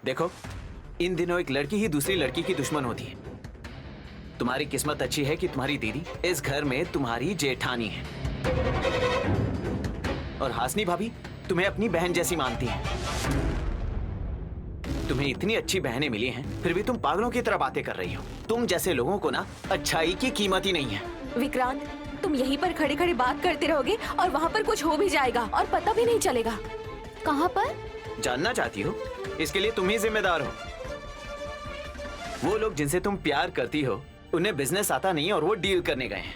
देखो, इन दिनों एक लड़की ही दूसरी लड़की की दुश्मन होती है। तुम्हारी किस्मत अच्छी है कि तुम्हारी दीदी इस घर में तुम्हारी जेठानी है, और हासनी भाभी तुम्हें अपनी बहन जैसी मानती है। तुम्हें इतनी अच्छी बहनें मिली हैं, फिर भी तुम पागलों की तरह बातें कर रही हो। तुम जैसे लोगों को ना अच्छाई की कीमत ही नहीं है। विक्रांत, तुम यहीं पर खड़े खड़े बात करते रहोगे और वहाँ पर कुछ हो भी जाएगा और पता भी नहीं चलेगा। कहाँ पर? जानना चाहती हो? इसके लिए तुम ही जिम्मेदार हो। वो लोग जिनसे तुम प्यार करती हो, उन्हें बिजनेस आता नहीं और वो डील करने गए हैं।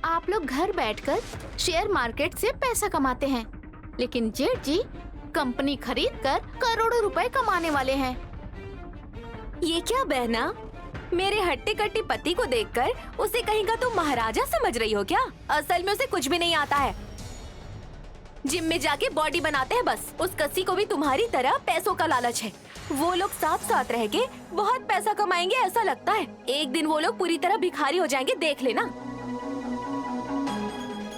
आप लोग घर बैठकर शेयर मार्केट से पैसा कमाते हैं, लेकिन जेठ जी कंपनी खरीद कर करोड़ों रुपए कमाने वाले हैं। ये क्या बहना, मेरे हट्टे कट्टे पति को देखकर उसे कहीं का तुम महाराजा समझ रही हो क्या? असल में उसे कुछ भी नहीं आता है। जिम में जाके बॉडी बनाते हैं बस। उस कसी को भी तुम्हारी तरह पैसों का लालच है। वो लोग साथ साथ रह के बहुत पैसा कमाएंगे ऐसा लगता है। एक दिन वो लोग पूरी तरह भिखारी हो जाएंगे, देख लेना।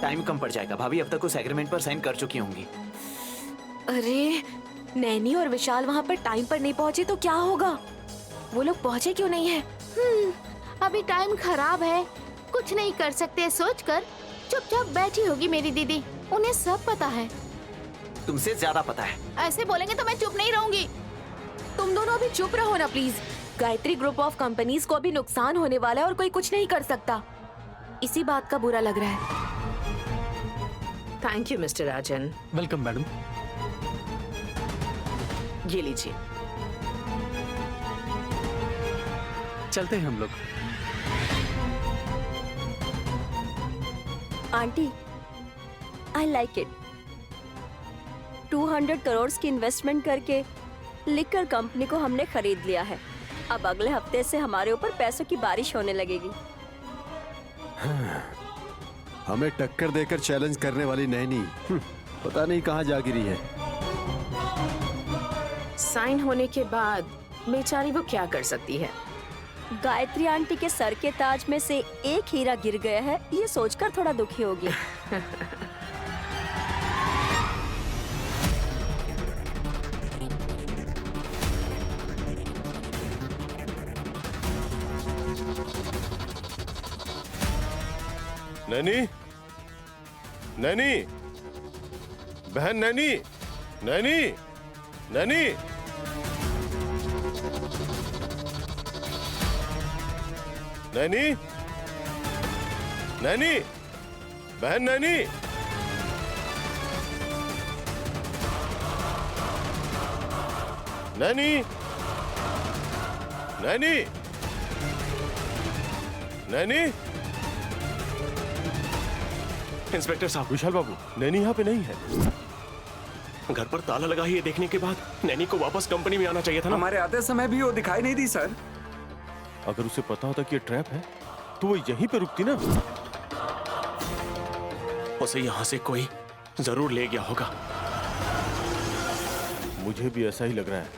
टाइम कम पड़ जाएगा। भाभी अब तक उस एग्रीमेंट पर साइन कर चुकी होंगी। अरे, नैनी और विशाल वहाँ पर टाइम पर नहीं पहुँचे तो क्या होगा? वो लोग पहुँचे क्यों नहीं है? अभी टाइम खराब है, कुछ नहीं कर सकते सोचकर चुपचाप बैठी होगी मेरी दीदी। उन्हें सब पता है। तुमसे ज्यादा पता है। ऐसे बोलेंगे तो मैं चुप नहीं रहूंगी। तुम दोनों अभी चुप रहो ना please. Gayatri group of companies को अभी नुकसान होने वाला है और कोई कुछ नहीं कर सकता। इसी बात का बुरा लग रहा है। Thank you mister Rajan. Welcome madam. ये लीजिए। चलते हैं हम लोग। Aunty, I like it. 200 crore की इन्वेस्टमेंट करके लिकर कंपनी को हमने खरीद लिया है। अब अगले हफ्ते से हमारे ऊपर पैसों की बारिश होने लगेगी। हमें टक्कर देकर चैलेंज करने वाली नैनी पता नहीं कहाँ जा गिरी है। साइन होने के बाद बेचारी वो क्या कर सकती है? गायत्री आंटी के सर के ताज में से एक हीरा गिर गया है, ये सोचकर थोड़ा दुखी होगी। नैनी, नैनी, बहन नैनी, नैनी, नैनी, नैनी, नैनी, बहन नैनी, नैनी, नैनी, नैनी। इंस्पेक्टर साहब, विशाल बाबू, नैनी यहाँ पे नहीं है। घर पर ताला लगा ही ये देखने के बाद नैनी को वापस कंपनी में आना चाहिए था ना। हमारे आते समय भी वो दिखाई नहीं दी सर। अगर उसे पता होता कि ये ट्रैप है तो वो यहीं पे रुकती ना। उसे यहाँ से कोई जरूर ले गया होगा। मुझे भी ऐसा ही लग रहा है,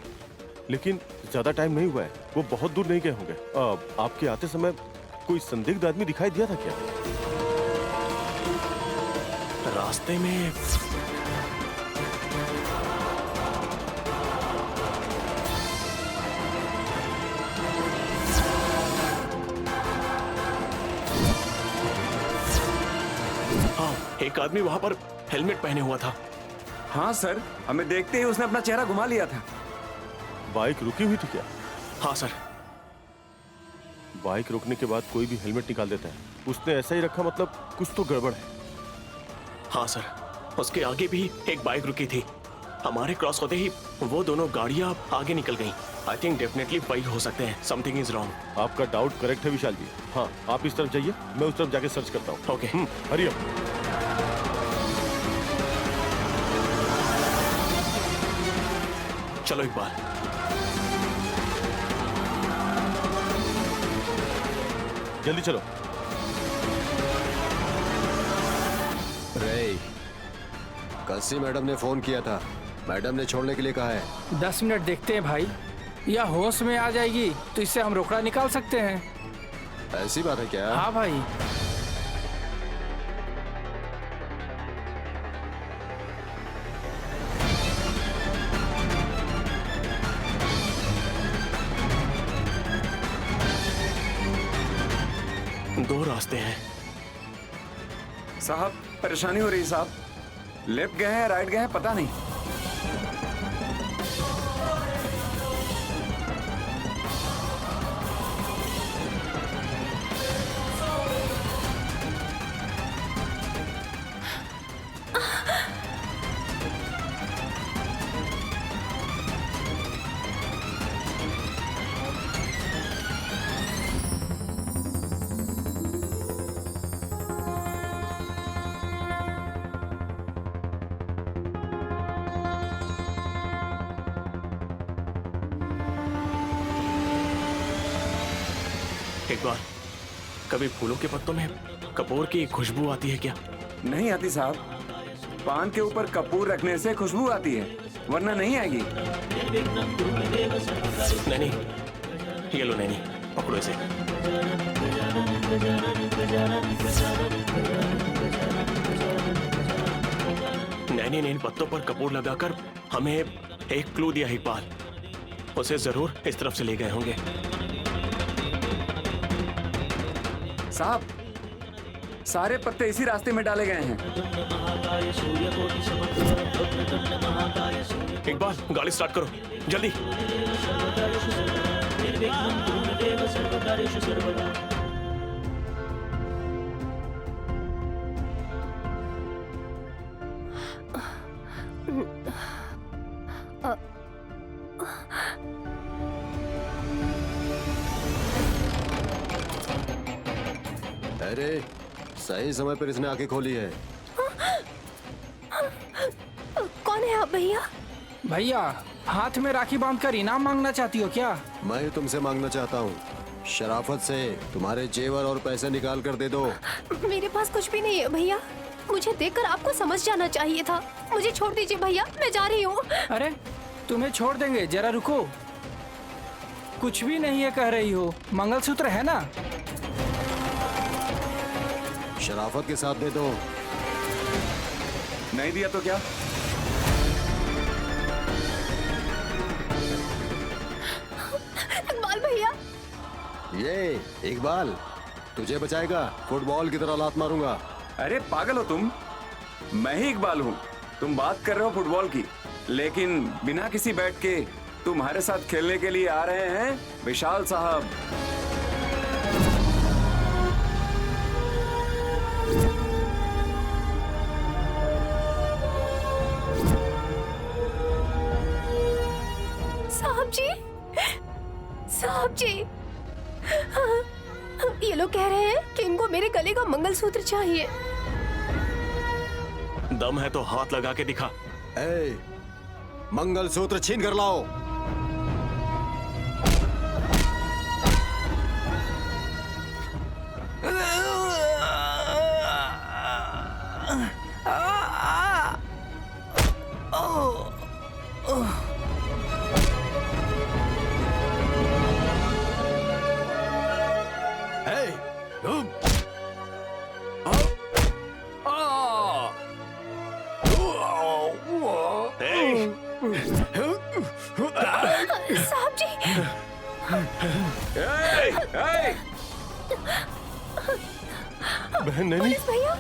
लेकिन ज्यादा टाइम नहीं हुआ है। वो बहुत दूर नहीं गए होंगे। आपके आते समय कोई संदिग्ध आदमी दिखाई दिया था क्या? रास्ते में हाँ, एक आदमी वहां पर हेलमेट पहने हुआ था। हाँ सर, हमें देखते ही उसने अपना चेहरा घुमा लिया था। बाइक रुकी हुई थी क्या? हाँ सर। बाइक रोकने के बाद कोई भी हेलमेट निकाल देता है। उसने ऐसा ही रखा, मतलब कुछ तो गड़बड़ है। हाँ सर, उसके आगे भी एक बाइक रुकी थी। हमारे क्रॉस होते ही वो दोनों गाड़ियां आगे निकल गईं। आई थिंक डेफिनेटली वही हो सकते हैं। Something is wrong. आपका डाउट करेक्ट है विशाल जी। हाँ, आप इस तरफ जाइए, मैं उस तरफ जाके सर्च करता हूँ। ओके। Hurry up. चलो इकबाल। जल्दी चलो। रे, कसी मैडम ने फोन किया था। मैडम ने छोड़ने के लिए कहा है। 10 मिनट देखते हैं भाई, या होश में आ जाएगी तो इससे हम रोकड़ा निकाल सकते हैं। ऐसी बात है क्या? हाँ भाई। दो रास्ते हैं। साहब परेशानी हो रही साहब, लेफ्ट गए हैं राइट गए हैं पता नहीं। एक बार, कभी फूलों के पत्तों में कपूर की खुशबू आती है क्या? नहीं आती साहब, पान के ऊपर कपूर रखने से खुशबू आती है, वरना नहीं आएगी। नैनी, ये लो नैनी, पकड़ो इसे। नैनी ने इन पत्तों पर कपूर लगाकर हमें एक क्लू दिया इकबाल, उसे जरूर इस तरफ से ले गए होंगे। साहब सारे पत्ते इसी रास्ते में डाले गए हैं। इकबाल गाड़ी स्टार्ट करो जल्दी। अरे सही समय पर इसने आंखें खोली है। कौन है आप भैया? भैया हाथ में राखी बांधकर इनाम मांगना चाहती हो क्या? मैं तुमसे मांगना चाहता हूँ, शराफत से तुम्हारे जेवर और पैसे निकाल कर दे दो। मेरे पास कुछ भी नहीं है भैया, मुझे देखकर आपको समझ जाना चाहिए था। मुझे छोड़ दीजिए भैया, मैं जा रही हूँ। अरे तुम्हें छोड़ देंगे, जरा रुको। कुछ भी नहीं है कह रही हो, मंगलसूत्र है ना? शराफत के साथ दे दो। नहीं दिया तो क्या? इकबाल भैया, ये इकबाल तुझे बचाएगा, फुटबॉल की तरह लात मारूंगा। अरे पागल हो तुम, मैं ही इकबाल हूँ। तुम बात कर रहे हो फुटबॉल की, लेकिन बिना किसी बैट के तुम्हारे साथ खेलने के लिए आ रहे हैं विशाल साहब। साहब जी, ये लोग कह रहे हैं कि इनको मेरे गले का मंगलसूत्र चाहिए। दम है तो हाथ लगा के दिखा। ए, मंगलसूत्र छीन कर लाओ। साहब जी, बहन नैनी, पुलिस भैया।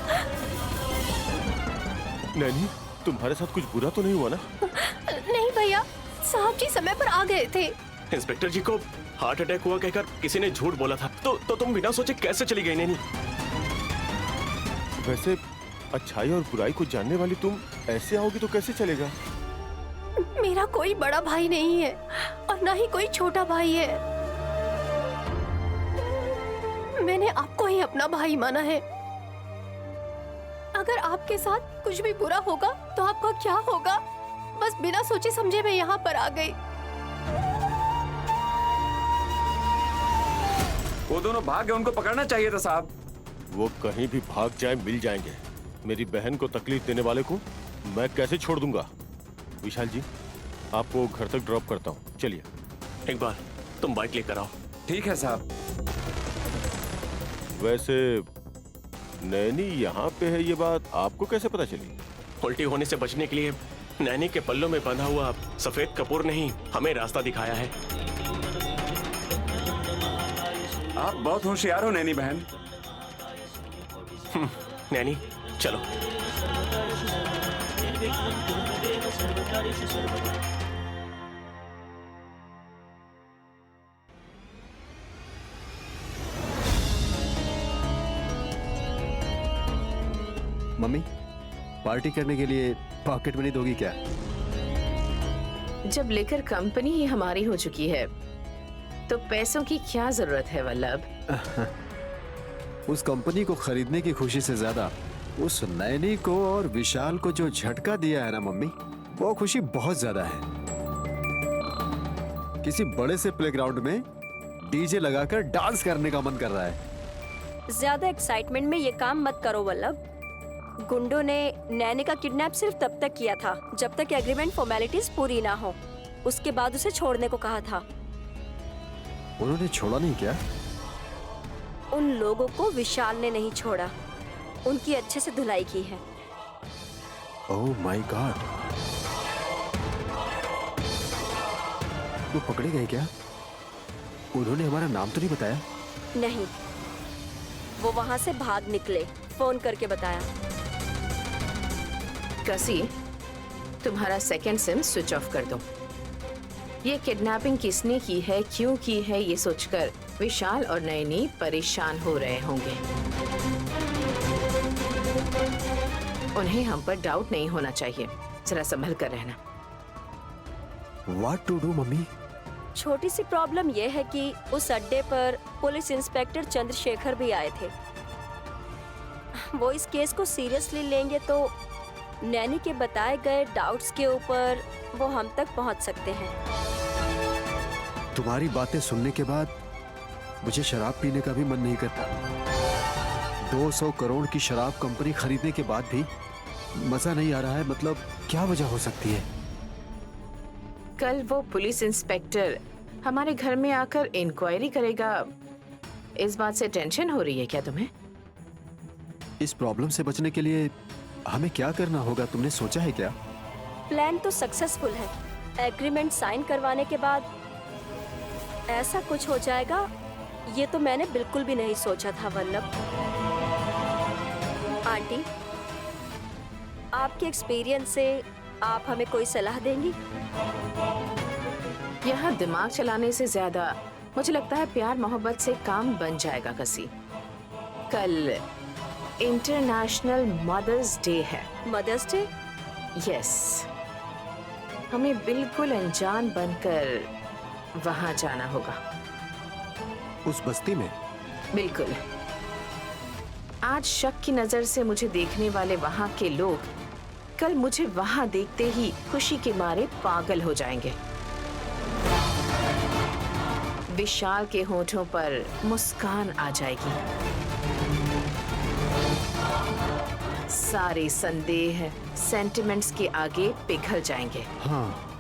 नैनी तुम्हारे साथ कुछ बुरा तो नहीं हुआ ना? नहीं भैया, साहब जी समय पर आ गए थे। इंस्पेक्टर जी को हार्ट अटैक हुआ कहकर किसी ने झूठ बोला था, तो तुम बिना सोचे कैसे चली गई नैनी? वैसे अच्छाई और बुराई को जानने वाली तुम ऐसे आओगी तो कैसे चलेगा? मेरा कोई बड़ा भाई नहीं है और ना ही कोई छोटा भाई है। मैंने आपको ही अपना भाई माना है। अगर आपके साथ कुछ भी बुरा होगा तो आपका क्या होगा? बस बिना सोचे समझे मैं यहाँ पर आ गई। वो दोनों भाग गए, उनको पकड़ना चाहिए था साहब। वो कहीं भी भाग जाए मिल जाएंगे। मेरी बहन को तकलीफ देने वाले को मैं कैसे छोड़ दूंगा? विशाल जी, आपको घर तक ड्रॉप करता हूँ, चलिए। एक बार तुम बाइक लेकर आओ। ठीक है साहब। वैसे नैनी यहाँ पे है, ये बात आपको कैसे पता चली? उल्टी होने से बचने के लिए नैनी के पल्लों में बंधा हुआ सफेद कपूर ने ही हमें रास्ता दिखाया है। आप बहुत होशियार हो नैनी बहन। नैनी चलो। मम्मी, पार्टी करने के लिए पॉकेट मनी दोगी क्या? जब लेकर कंपनी ही हमारी हो चुकी है तो पैसों की क्या जरूरत है वल्लभ? उस कंपनी को खरीदने की खुशी से ज्यादा उस नैनी को और विशाल को जो झटका दिया है ना मम्मी, वो खुशी बहुत ज्यादा है। किसी बड़े से प्लेग्राउंड में डीजे लगाकर डांस करने का मन कर रहा है। ज्यादा एक्साइटमेंट में ये काम मत करो वल्लभ। गुंडों ने नैनी का किडनैप सिर्फ तब तक किया था जब तक एग्रीमेंट फॉर्मेलिटीज पूरी ना हो। उसके बाद उसे छोड़ने को कहा था। उन्होंने छोड़ा नहीं क्या? उन लोगों को विशाल ने नहीं छोड़ा, उनकी अच्छे से धुलाई की है। ओह माय गॉड, वो पकड़े गए क्या? उन्होंने हमारा नाम तो नहीं बताया? नहीं, वो वहाँ से भाग निकले, फोन करके बताया। कसी, तुम्हारा सेकंड सिम स्विच ऑफ कर दो। ये किडनैपिंग किसने की है, क्यों की है, ये सोचकर विशाल और नैनी परेशान हो रहे होंगे। उन्हें हम पर डाउट नहीं होना चाहिए। जरा संभल कर रहना। What to do mummy? छोटी सी प्रॉब्लम ये है कि उस अड्डे पर पुलिस इंस्पेक्टर चंद्रशेखर भी आए थे। वो इस केस को सीरियसली लेंगे तो नैनी के बताए गए डाउट्स के ऊपर वो हम तक पहुंच सकते हैं। तुम्हारी बातें सुनने के बाद मुझे शराब पीने का भी मन नहीं करता। 200 करोड़ की शराब कंपनी खरीदने के बाद भी मजा नहीं आ रहा है। मतलब क्या वजह हो सकती है? कल वो पुलिस इंस्पेक्टर हमारे घर में आकर इंक्वायरी करेगा, इस बात से टेंशन हो रही है क्या तुम्हें? इस प्रॉब्लम से बचने के लिए हमें क्या करना होगा, तुमने सोचा है क्या? प्लान तो सक्सेसफुल है। एग्रीमेंट साइन करवाने के बाद ऐसा कुछ हो जाएगा, ये तो मैंने बिल्कुल भी नहीं सोचा था वल्लभ। आंटी, आपके एक्सपीरियंस से आप हमें कोई सलाह देंगी? यहाँ दिमाग चलाने से ज्यादा मुझे लगता है प्यार मोहब्बत से काम बन जाएगा कसी। कल इंटरनेशनल मदर्स डे है। Mother's day? यस, हमें बिल्कुल अनजान बनकर वहां जाना होगा। उस बस्ती में? बिल्कुल। आज शक की नजर से मुझे देखने वाले वहां के लोग कल मुझे वहां देखते ही खुशी के मारे पागल हो जाएंगे। विशाल के होठों पर मुस्कान आ जाएगी। सारे संदेह सेंटिमेंट्स के आगे पिघल जाएंगे। हाँ,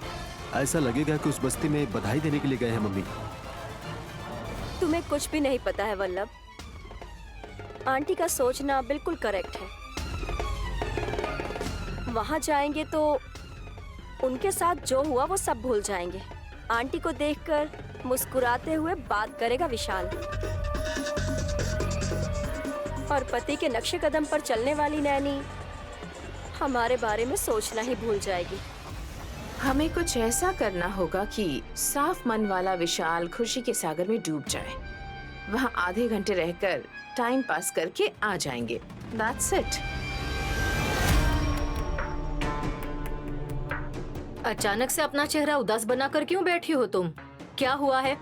ऐसा लगेगा कि उस बस्ती में बधाई देने के लिए गए हैं मम्मी। तुम्हें कुछ भी नहीं पता है वल्लभ। आंटी का सोचना बिल्कुल करेक्ट है। वहां जाएंगे तो उनके साथ जो हुआ वो सब भूल जाएंगे। आंटी को देखकर मुस्कुराते हुए बात करेगा विशाल, और पति के नक्शे कदम पर चलने वाली नैनी हमारे बारे में सोचना ही भूल जाएगी। हमें कुछ ऐसा करना होगा कि साफ मन वाला विशाल खुशी के सागर में डूब जाए। वहां आधे घंटे रहकर टाइम पास करके आ जाएंगे। That's it. अचानक से अपना चेहरा उदास बनाकर क्यों बैठी हो तुम? क्या हुआ है?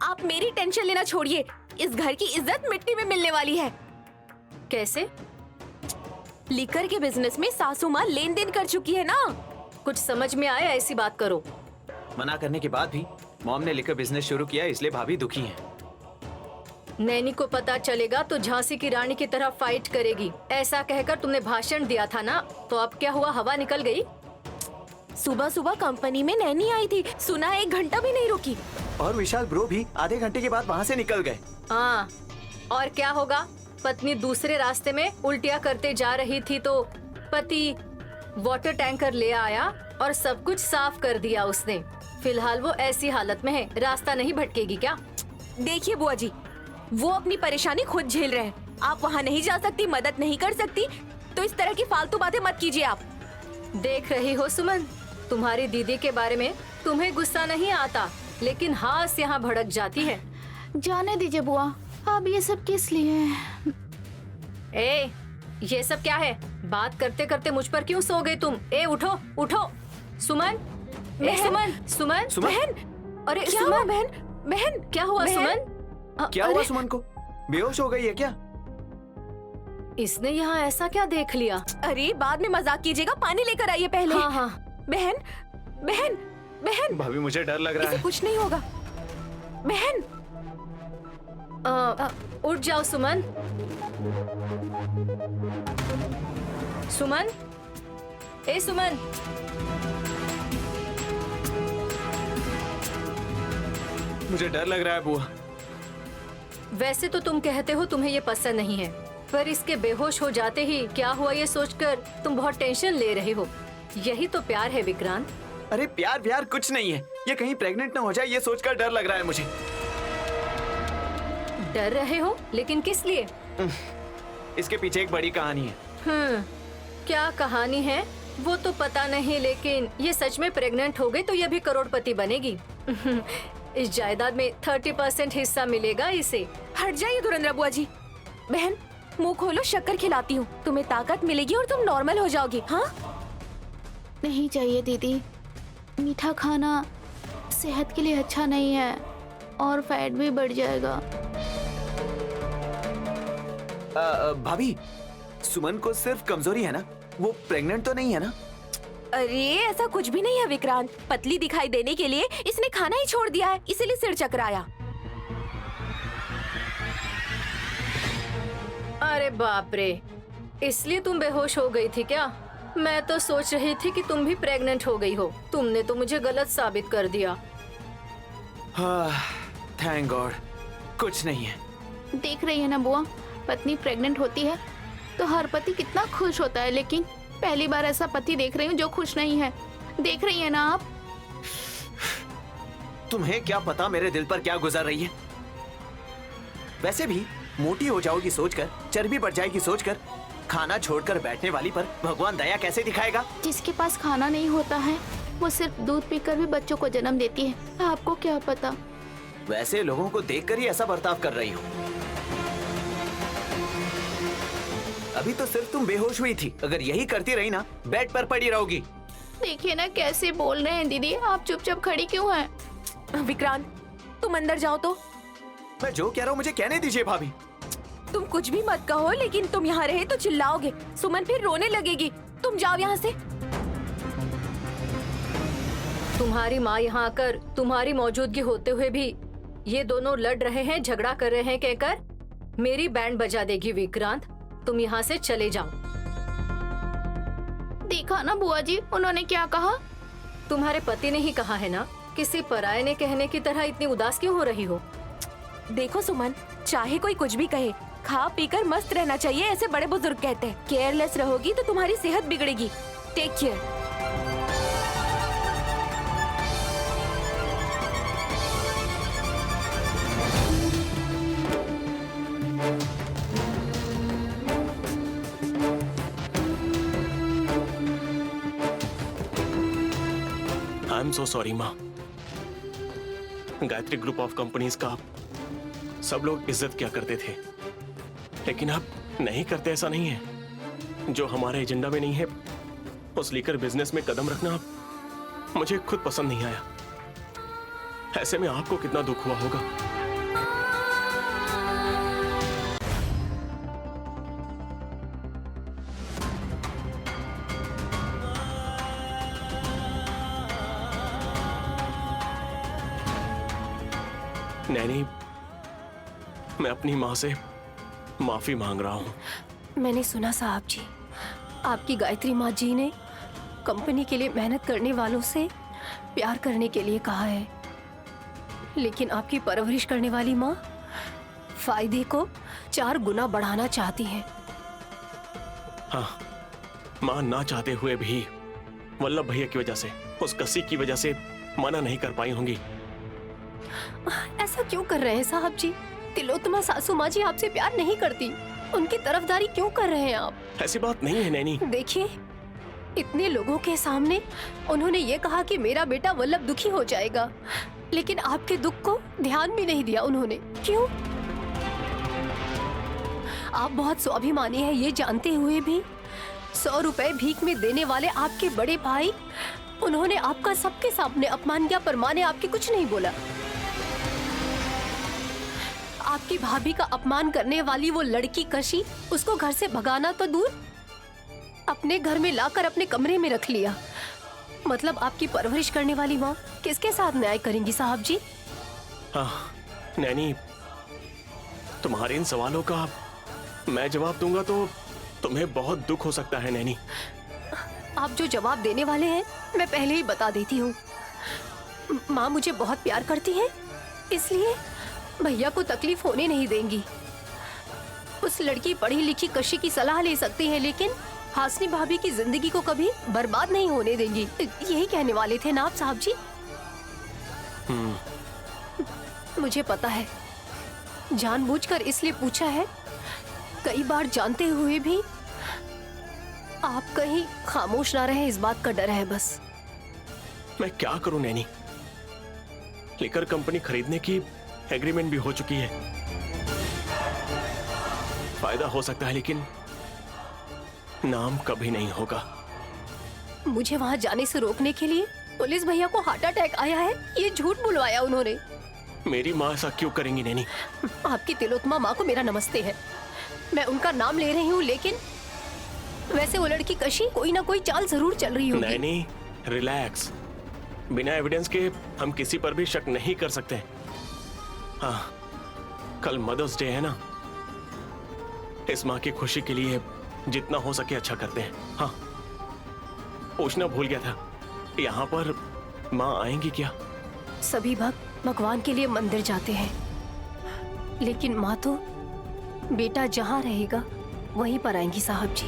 आप मेरी टेंशन लेना छोड़िए। इस घर की इज्जत मिट्टी में मिलने वाली है। कैसे? लिकर के बिजनेस में सासू माँ लेन देन कर चुकी है ना। कुछ समझ में आया? ऐसी बात करो। मना करने के बाद भी मॉम ने लिकर बिजनेस शुरू किया, इसलिए भाभी दुखी हैं। नैनी को पता चलेगा तो झांसी की रानी की तरह फाइट करेगी, ऐसा कहकर तुमने भाषण दिया था ना। तो अब क्या हुआ? हवा निकल गई? सुबह सुबह कंपनी में नैनी आई थी, सुना 1 घंटा भी नहीं रुकी। और विशाल ब्रो भी आधे घंटे के बाद वहाँ से निकल गए। हाँ, और क्या होगा? पत्नी दूसरे रास्ते में उल्टियाँ करते जा रही थी तो पति वाटर टैंकर ले आया और सब कुछ साफ कर दिया उसने। फिलहाल वो ऐसी हालत में है, रास्ता नहीं भटकेगी क्या? देखिए बुआ जी, वो अपनी परेशानी खुद झेल रहे हैं। आप वहाँ नहीं जा सकती, मदद नहीं कर सकती, तो इस तरह की फालतू बातें मत कीजिए आप। देख रही हो सुमन, तुम्हारी दीदी के बारे में तुम्हें गुस्सा नहीं आता, लेकिन हास यहाँ भड़क जाती है। जाने दीजिए बुआ, अब ये सब किस लिए? ए, ये सब क्या है? बात करते करते मुझ पर क्यों सो गई तुम? ए, उठो उठो। सुमन, ए सुमन, सुमन, सुमन? बहन, अरे क्या हुआ सुमन, बहन? बहन क्या हुआ बहन? सुमन? क्या हुआ अरे, सुमन को? बेहोश हो गई है क्या? इसने यहाँ ऐसा क्या देख लिया? अरे बाद में मजाक कीजिएगा, पानी लेकर आइए पहले। हाँ हाँ, बहन, बहन, बहन, भाभी मुझे डर लग रहा इसे है। कुछ नहीं होगा। बहन, उठ जाओ सुमन। सुमन, ए सुमन, मुझे डर लग रहा है बुआ। वैसे तो तुम कहते हो तुम्हें ये पसंद नहीं है, पर इसके बेहोश हो जाते ही क्या हुआ ये सोचकर तुम बहुत टेंशन ले रहे हो। यही तो प्यार है विक्रांत। अरे प्यार प्यार कुछ नहीं है, ये कहीं प्रेग्नेंट ना हो जाए ये सोचकर डर लग रहा है मुझे। डर रहे हो, लेकिन किस लिए? इसके पीछे एक बड़ी कहानी है। क्या कहानी है वो तो पता नहीं, लेकिन ये सच में प्रेग्नेंट हो गई तो ये भी करोड़पति बनेगी। इस जायदाद में 30% हिस्सा मिलेगा इसे। हट जाइए धुरंधर बुआ जी। बहन, मुंह खोलो, शक्कर खिलाती हूँ, तुम्हें ताकत मिलेगी और तुम नॉर्मल हो जाओगी। हाँ, नहीं चाहिए दीदी, मीठा खाना सेहत के लिए अच्छा नहीं है और फैट भी बढ़ जाएगा। भाभी, सुमन को सिर्फ कमजोरी है ना, वो प्रेग्नेंट तो नहीं है ना? अरे ऐसा कुछ भी नहीं है विक्रांत, पतली दिखाई देने के लिए इसने खाना ही छोड़ दिया है, इसीलिए सिर चकराया। अरे बाप रे, इसलिए तुम बेहोश हो गई थी क्या? मैं तो सोच रही थी कि तुम भी प्रेग्नेंट हो गई हो। तुमने तो मुझे गलत साबित कर दिया। थैंक गॉड, कुछ नहीं है। देख रही है ना बुआ, पत्नी प्रेग्नेंट होती है तो हर पति कितना खुश होता है, लेकिन पहली बार ऐसा पति देख रही हूँ जो खुश नहीं है। देख रही है ना आप? तुम्हें क्या पता मेरे दिल पर क्या गुजर रही है। वैसे भी मोटी हो जाओगी सोचकर, चर्बी बढ़ जाएगी सोचकर, खाना छोड़कर बैठने वाली पर भगवान दया कैसे दिखाएगा? जिसके पास खाना नहीं होता है वो सिर्फ दूध पीकर भी बच्चों को जन्म देती है, आपको क्या पता। वैसे लोगों को देखकर ही ऐसा बर्ताव कर रही हो। अभी तो सिर्फ तुम बेहोश हुई थी, अगर यही करती रही ना बेड पर पड़ी रहोगी। देखिए ना कैसे बोल रहे हैं दीदी, आप चुपचाप खड़ी क्यों हैं? विक्रांत, तुम अंदर जाओ तो। मैं जो कह रहा हूँ मुझे कहने दीजिए भाभी। तुम कुछ भी मत कहो, लेकिन तुम यहाँ रहे तो चिल्लाओगे, सुमन फिर रोने लगेगी। तुम जाओ यहाँ से। तुम्हारी माँ यहाँ आकर तुम्हारी मौजूदगी होते हुए भी ये दोनों लड़ रहे हैं, झगड़ा कर रहे हैं कहकर मेरी बैंड बजा देगी। विक्रांत, तुम यहाँ से चले जाओ। देखा ना बुआ जी, उन्होंने क्या कहा? तुम्हारे पति ने ही कहा है ना, किसी पराये ने कहने की तरह इतनी उदास क्यों हो रही हो? देखो सुमन, चाहे कोई कुछ भी कहे, खा पीकर मस्त रहना चाहिए, ऐसे बड़े बुजुर्ग कहते हैं। केयरलेस रहोगी तो तुम्हारी सेहत बिगड़ेगी। Take care. I am so sorry माँ। गायत्री ग्रुप ऑफ कंपनीज का सब लोग इज्जत किया करते थे, लेकिन अब नहीं करते। ऐसा नहीं है, जो हमारे एजेंडा में नहीं है उस लेकर बिजनेस में कदम रखना मुझे खुद पसंद नहीं आया। ऐसे में आपको कितना दुख हुआ होगा। नैनी, मैं अपनी माँ से माफी मांग रहा हूँ। मैंने सुना साहब जी, आपकी गायत्री माँ जी ने कंपनी के लिए मेहनत करने वालों से प्यार करने के लिए कहा है, लेकिन आपकी परवरिश करने वाली माँ फायदे को 4 गुना बढ़ाना चाहती है। हाँ, माँ ना चाहते हुए भी वल्लभ भैया की वजह से, उस कसी की वजह से मना नहीं कर पाई होंगी। ऐसा क्यों कर रहे हैं साहब जी? तिलोत्तमा सासू माँ जी आपसे प्यार नहीं करती, उनकी तरफदारी क्यों कर रहे हैं आप? ऐसी बात नहीं है नैनी। देखिए, इतने लोगों के सामने उन्होंने ये कहा कि मेरा बेटा वल्लभ दुखी हो जाएगा, लेकिन आपके दुख को ध्यान भी नहीं दिया उन्होंने। क्यों? आप बहुत स्वाभिमानी हैं ये जानते हुए भी 100 रुपए भीख में देने वाले आपके बड़े भाई, उन्होंने आपका सबके सामने अपमान किया, पर माँ ने आपके कुछ नहीं बोला। आपकी भाभी का अपमान करने वाली वो लड़की कशी, उसको घर से भगाना तो दूर, अपने घर में लाकर अपने कमरे में रख लिया। मतलब आपकी परवरिश करने वाली माँ किसके साथ न्याय करेंगी साहब जी? हाँ नैनी, तुम्हारे इन सवालों का मैं जवाब दूंगा तो तुम्हें बहुत दुख हो सकता है नैनी। आप जो जवाब देने वाले हैं मैं पहले ही बता देती हूँ। माँ मुझे बहुत प्यार करती है, इसलिए भैया को तकलीफ होने नहीं देंगी। उस लड़की पढ़ी लिखी कशी की सलाह ले सकती है, लेकिन हासनी भाभी की जिंदगी को कभी बर्बाद नहीं होने देंगी। यही कहने वाले थे ना आप साहब जी? मुझे पता है, जानबूझकर इसलिए पूछा है, कई बार जानते हुए भी आप कहीं खामोश ना रहे, इस बात का डर है बस। मैं क्या करूं नैनी, लिकर कंपनी खरीदने की एग्रीमेंट भी हो चुकी है। फायदा हो सकता है लेकिन नाम कभी नहीं होगा। मुझे वहां जाने से रोकने के लिए पुलिस भैया को हार्ट अटैक आया है, ये झूठ बुलवाया उन्होंने। मेरी माँ ऐसा क्यों करेंगी नैनी? आपकी तिलोत्तमा माँ को मेरा नमस्ते है, मैं उनका नाम ले रही हूँ, लेकिन वैसे वो लड़की कशी कोई ना कोई चाल जरूर चल रही होगी। नैनी रिलैक्स, बिना एविडेंस के हम किसी पर भी शक नहीं कर सकते। हाँ, कल मदर्स डे है ना, इस माँ की खुशी के लिए जितना हो सके अच्छा करते हैं। हाँ, पूछना भूल गया था, यहाँ पर माँ आएंगी क्या? सभी भक्त भगवान के लिए मंदिर जाते हैं, लेकिन माँ तो बेटा जहाँ रहेगा वहीं पर आएंगी साहब जी।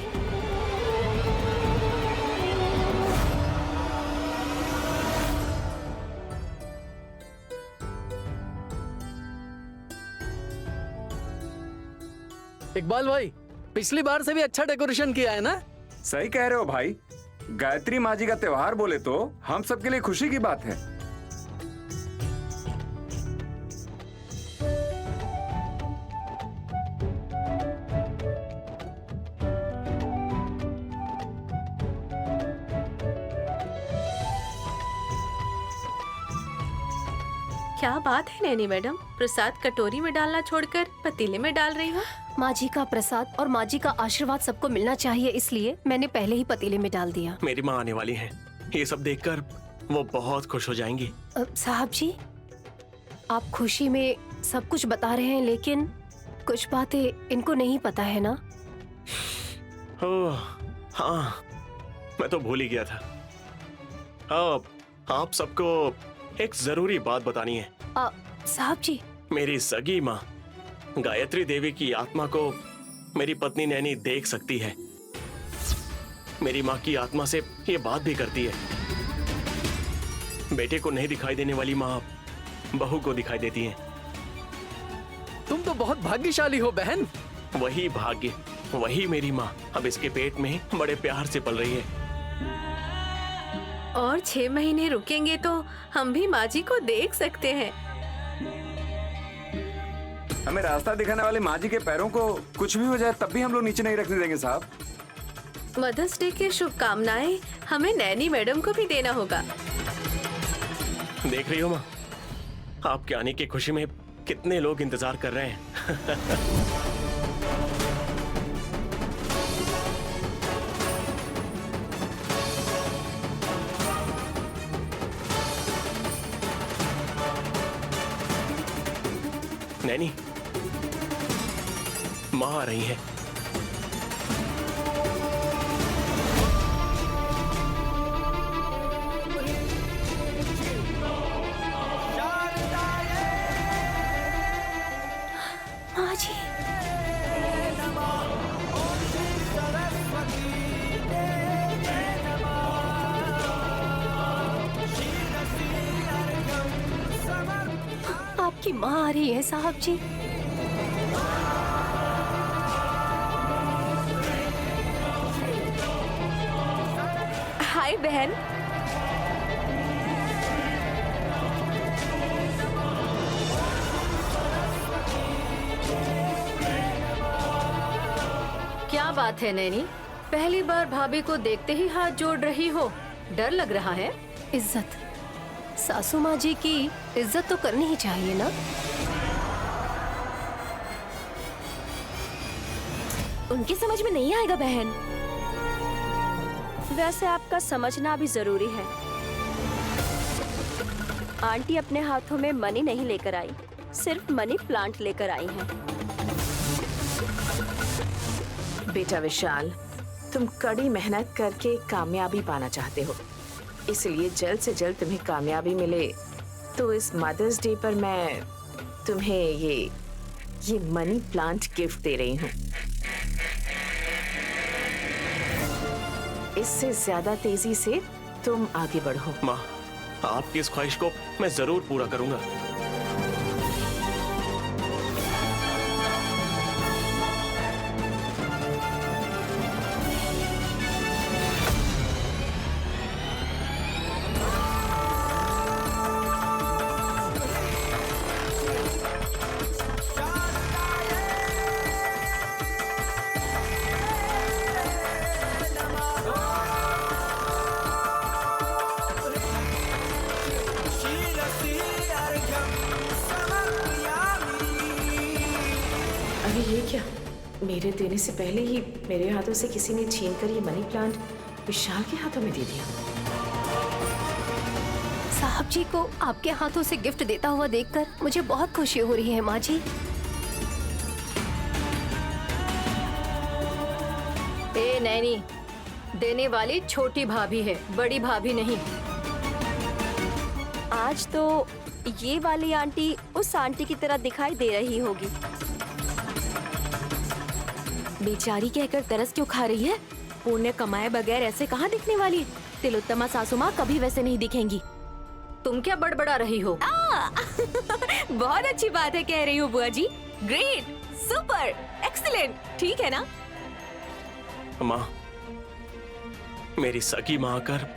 इकबाल भाई, पिछली बार से भी अच्छा डेकोरेशन किया है ना? सही कह रहे हो भाई, गायत्री माँ जी का त्योहार बोले तो हम सबके लिए खुशी की बात है। क्या बात है नैनी मैडम, प्रसाद कटोरी में डालना छोड़कर पतीले में डाल रही हो? माँ जी का प्रसाद और माँ जी का आशीर्वाद सबको मिलना चाहिए, इसलिए मैंने पहले ही पतीले में डाल दिया। मेरी माँ आने वाली है, ये सब देखकर वो बहुत खुश हो जाएंगी। साहब जी, आप खुशी में सब कुछ बता रहे हैं, लेकिन कुछ बातें इनको नहीं पता है ना? ओह हाँ, मैं तो भूल ही गया था। आप सबको एक जरूरी बात बतानी है। साहब जी, मेरी सगी माँ गायत्री देवी की आत्मा को मेरी पत्नी नैनी देख सकती है। मेरी माँ की आत्मा से ये बात भी करती है। बेटे को नहीं दिखाई देने वाली माँ बहू को दिखाई देती है। तुम तो बहुत भाग्यशाली हो बहन। वही भाग्य, वही मेरी माँ अब इसके पेट में बड़े प्यार से पल रही है। और 6 महीने रुकेंगे तो हम भी माँ जी को देख सकते हैं। हमें रास्ता दिखाने वाले माँ जी के पैरों को कुछ भी हो जाए तब भी हम लोग नीचे नहीं रखने देंगे साहब। मदर्स डे की शुभकामनाएं हमें नैनी मैडम को भी देना होगा। देख रही हो माँ, आपके आने की खुशी में कितने लोग इंतजार कर रहे हैं। नैनी, माँ आ रही है। माँ जी, आपकी माँ आ रही है साहब जी। हाय बहन। क्या बात है नैनी, पहली बार भाभी को देखते ही हाथ जोड़ रही हो, डर लग रहा है? इज्जत, सासू माँ जी की इज्जत तो करनी ही चाहिए ना। उनकी समझ में नहीं आएगा बहन। वैसे आपका समझना भी जरूरी है। आंटी अपने हाथों में मनी नहीं लेकर आई, सिर्फ मनी प्लांट लेकर आई हैं। बेटा विशाल, तुम कड़ी मेहनत करके कामयाबी पाना चाहते हो, इसलिए जल्द से जल्द तुम्हें कामयाबी मिले। तो इस मदर्स डे पर मैं तुम्हें ये मनी प्लांट गिफ्ट दे रही हूँ। इससे ज्यादा तेजी से तुम आगे बढ़ो। माँ, आपकी इस ख्वाहिश को मैं जरूर पूरा करूंगा। अरे ये क्या, मेरे देने से पहले ही मेरे हाथों से किसी ने छीन कर ये मनी प्लांट विशाल के हाथों में दे दिया। साहब जी को आपके हाथों से गिफ्ट देता हुआ देखकर मुझे बहुत खुशी हो रही है माँ जी। ए नैनी, देने वाली छोटी भाभी है, बड़ी भाभी नहीं। आज तो ये वाली आंटी उस आंटी की तरह दिखाई दे रही होगी। बेचारी कहकर तरस क्यों खा रही है? पुण्य कमाए बगैर ऐसे कहाँ दिखने वाली है? तिलोत्तमा सासू माँ कभी वैसे नहीं दिखेंगी। तुम क्या बड़बड़ा रही हो? बहुत अच्छी बात है कह रही हूँ बुआ जी। ग्रेट, सुपर, एक्सीलेंट, ठीक है ना? माँ, मेरी सगी माँ आकर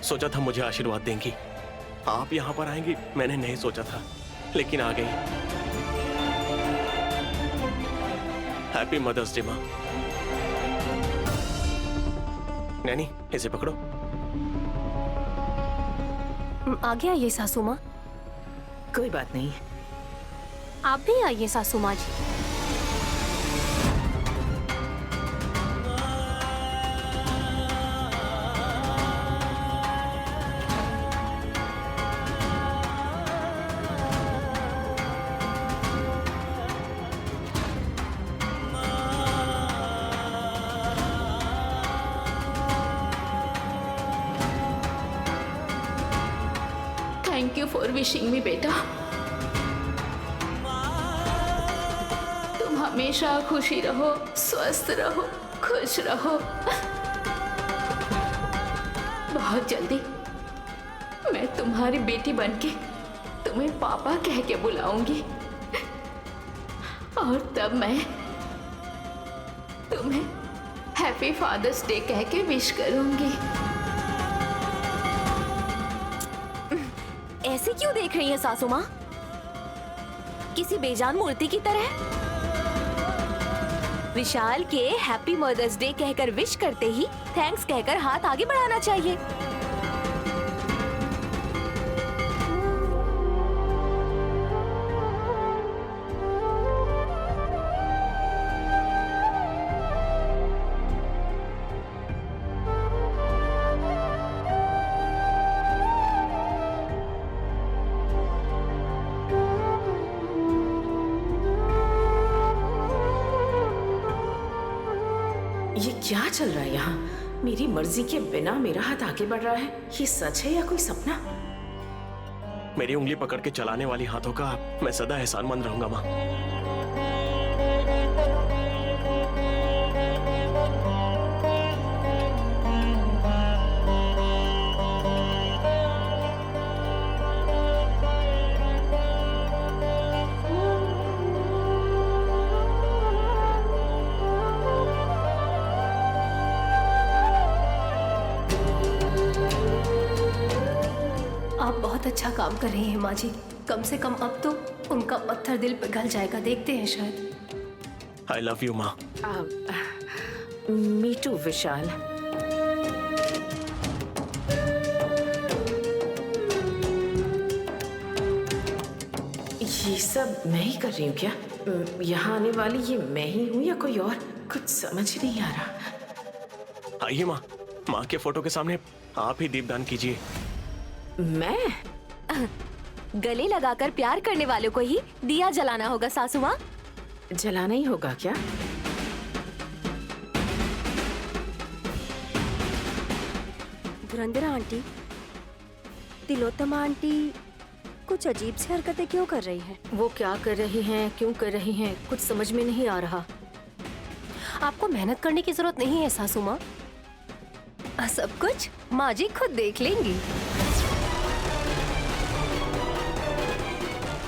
सोचा था मुझे आशीर्वाद देंगी, आप यहाँ पर आएंगी मैंने नहीं सोचा था, लेकिन आ गई। हैप्पी मदर्स डे माँ। नैनी, इसे पकड़ो। आगे आइए सासू माँ। कोई बात नहीं, आप भी आइए सासू माँ जी। Thank you for wishing me बेटा। तुम हमेशा खुशी रहो, स्वस्थ रहो, खुश रहो। बहुत जल्दी मैं तुम्हारी बेटी बनके तुम्हें पापा कह के बुलाऊंगी, और तब मैं तुम्हें हैप्पी फादर्स डे कह के विश करूंगी। ऐसे क्यों देख रही है सासू माँ? किसी बेजान मूर्ति की तरह? विशाल के हैप्पी मदर्स डे कहकर विश करते ही थैंक्स कहकर हाथ आगे बढ़ाना चाहिए। ये क्या चल रहा है यहाँ? मेरी मर्जी के बिना मेरा हाथ आगे बढ़ रहा है। ये सच है या कोई सपना? मेरी उंगली पकड़ के चलाने वाली हाथों का मैं सदा एहसानमंद रहूंगा माँ। अच्छा काम कर रही हैं माँ जी। कम से कम अब तो उनका पत्थर दिल पिघल जाएगा, देखते हैं शायद। आई लव यू माँ। मी टू विशाल। ये सब मैं ही कर रही हूँ क्या? यहाँ आने वाली ये मैं ही हूँ या कोई और? कुछ समझ नहीं आ रहा। आइए माँ, माँ के फोटो के सामने आप ही दीपदान कीजिए। मैं? गले लगाकर प्यार करने वालों को ही दिया जलाना होगा सासू माँ। जलाना ही होगा क्या? धुरंधरा आंटी, तिलोत्तमा आंटी कुछ अजीब सी हरकतें क्यों कर रही हैं? वो क्या कर रही हैं, क्यों कर रही हैं, कुछ समझ में नहीं आ रहा। आपको मेहनत करने की जरूरत नहीं है सासू माँ, सब कुछ माँ जी खुद देख लेंगी।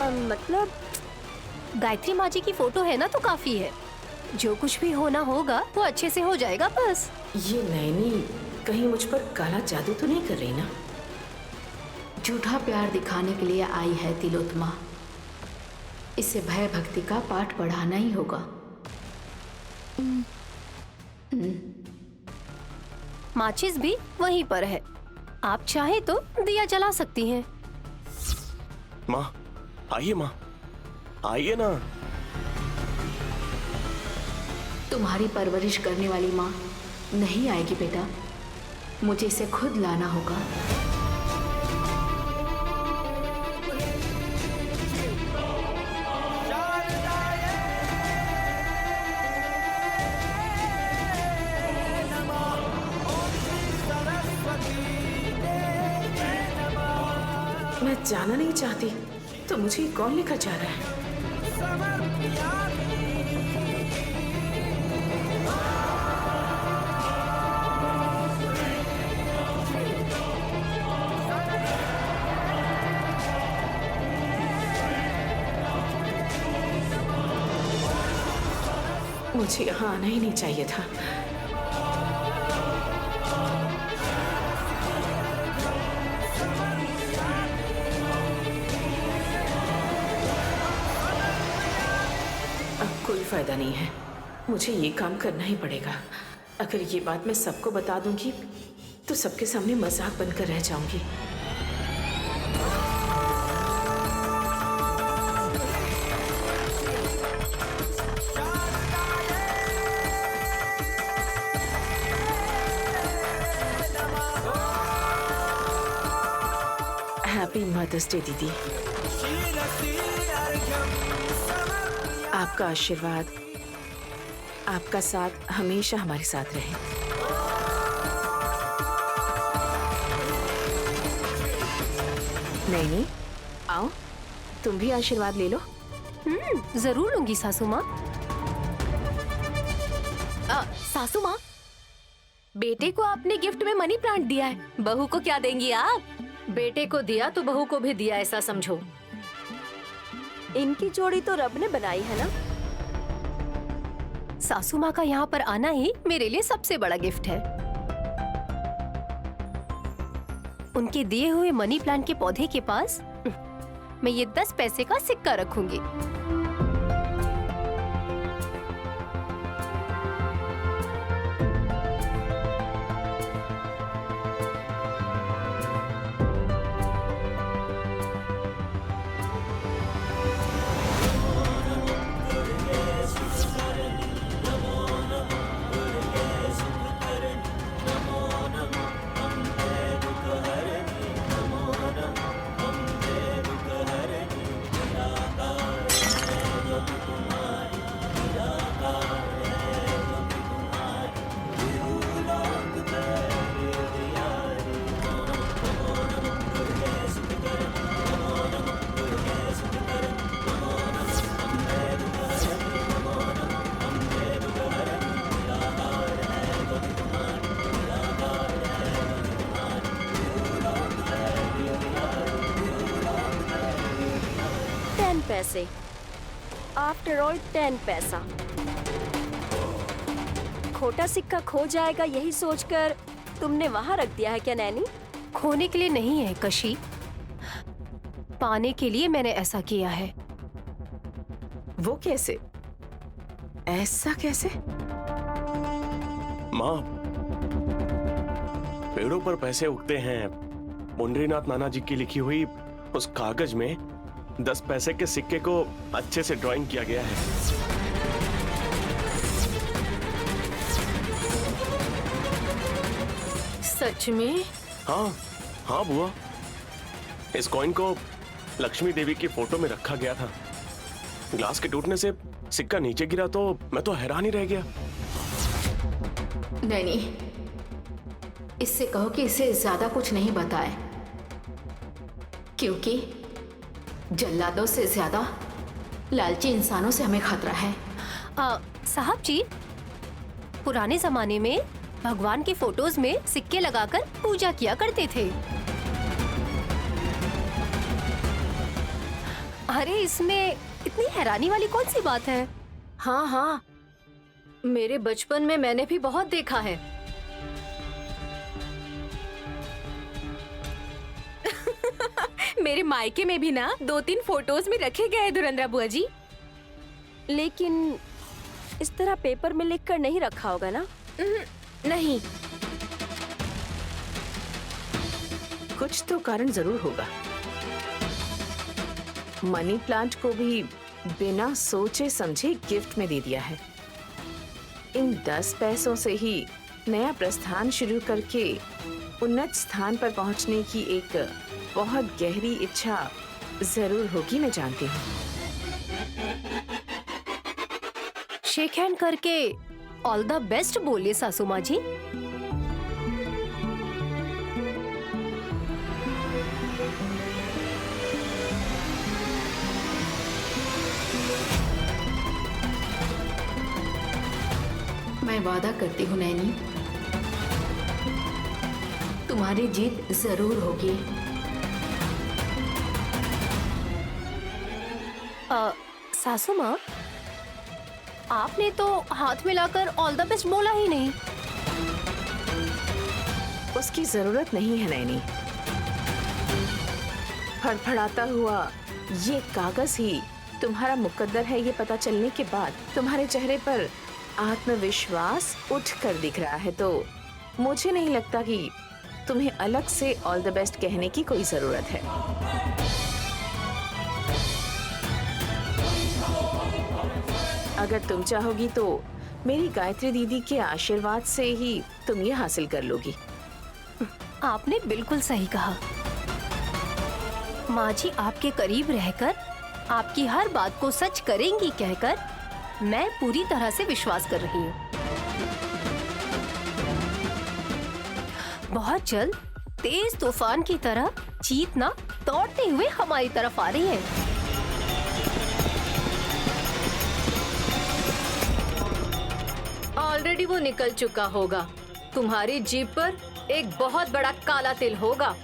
मतलब गायत्री माँ जी की फोटो है ना तो काफी है। जो कुछ भी होना होगा वो अच्छे से हो जाएगा बस। ये नैनी कहीं मुझ पर काला जादू तो नहीं कर रही ना? झूठा प्यार दिखाने के लिए आई है तिलोत्तमा। इसे भय भक्ति का पाठ पढ़ाना ही होगा। माचिस भी वहीं पर है, आप चाहे तो दिया जला सकती हैं। माँ आइए, माँ आइए ना। तुम्हारी परवरिश करने वाली माँ नहीं आएगी बेटा, मुझे इसे खुद लाना होगा। मैं जाना नहीं चाहती तो मुझे कौन लेकर जा रहा है? मुझे यहाँ आना ही नहीं चाहिए था। कोई फायदा नहीं है, मुझे ये काम करना ही पड़ेगा। अगर ये बात मैं सबको बता दूंगी तो सबके सामने मजाक बनकर रह जाऊंगी। हैप्पी मदर्स डे दीदी। आपका आशीर्वाद, आपका साथ हमेशा हमारे साथ रहे। नहीं, आओ तुम भी आशीर्वाद ले लो। जरूर लूंगी सासू माँ। सासू माँ, बेटे को आपने गिफ्ट में मनी प्लांट दिया है, बहू को क्या देंगी आप? बेटे को दिया तो बहू को भी दिया, ऐसा समझो। इनकी जोड़ी तो रब ने बनाई है ना। सासू माँ का यहाँ पर आना ही मेरे लिए सबसे बड़ा गिफ्ट है। उनके दिए हुए मनी प्लांट के पौधे के पास मैं ये 10 पैसे का सिक्का रखूंगी। पैसे, आफ्टर ऑल 10 पैसा। खोटा सिक्का खो जाएगा यही सोचकर तुमने वहां रख दिया है क्या नैनी? खोने के लिए नहीं है कशी, पाने के लिए मैंने ऐसा किया है। वो कैसे? ऐसा कैसे? माँ, पेड़ों पर पैसे उगते हैं, पुंडरीनाथ नाना जी की लिखी हुई उस कागज में 10 पैसे के सिक्के को अच्छे से ड्राइंग किया गया है। सच में? हाँ हाँ बुआ, इस कॉइन को लक्ष्मी देवी की फोटो में रखा गया था। ग्लास के टूटने से सिक्का नीचे गिरा तो मैं तो हैरान ही रह गया। नहीं, इससे कहो कि इसे ज्यादा कुछ नहीं बताए, क्योंकि जल्लादों से ज्यादा लालची इंसानों से हमें खतरा है। साहब जी, पुराने जमाने में भगवान के फोटोज में सिक्के लगाकर पूजा किया करते थे। अरे इसमें इतनी हैरानी वाली कौन सी बात है? हाँ हाँ, मेरे बचपन में मैंने भी बहुत देखा है। मेरे मायके में भी ना 2-3 फोटोज में रखे गए धुरंधरा बुआ जी। लेकिन इस तरह पेपर में लिखकर नहीं रखा होगा ना? नहीं। कुछ तो कारण जरूर होगा। मनी प्लांट को भी बिना सोचे समझे गिफ्ट में दे दिया है। इन 10 पैसों से ही नया प्रस्थान शुरू करके उन्नत स्थान पर पहुंचने की एक बहुत गहरी इच्छा जरूर होगी, मैं जानती हूँ। शेक हैंड करके ऑल द बेस्ट बोलिए सासू माँ जी। मैं वादा करती हूँ नैनी, तुम्हारी जीत जरूर होगी। सासू माँ, आपने तो हाथ मिलाकर ऑल द बेस्ट बोला ही नहीं। उसकी जरूरत नहीं है नैनी। फड़फड़ाता हुआ ये कागज ही तुम्हारा मुकद्दर है, ये पता चलने के बाद तुम्हारे चेहरे पर आत्मविश्वास उठकर दिख रहा है, तो मुझे नहीं लगता कि तुम्हें अलग से ऑल द बेस्ट कहने की कोई जरूरत है। अगर तुम चाहोगी तो मेरी गायत्री दीदी के आशीर्वाद से ही तुम ये हासिल कर लोगी। आपने बिल्कुल सही कहा। माँ जी आपके करीब रहकर आपकी हर बात को सच करेंगी कहकर मैं पूरी तरह से विश्वास कर रही हूँ। बहुत जल्द तेज तूफान की तरह जीत ना दौड़ते हुए हमारी तरफ आ रही है। ऑलरेडी वो निकल चुका होगा। तुम्हारी जीप पर एक बहुत बड़ा काला तिल होगा।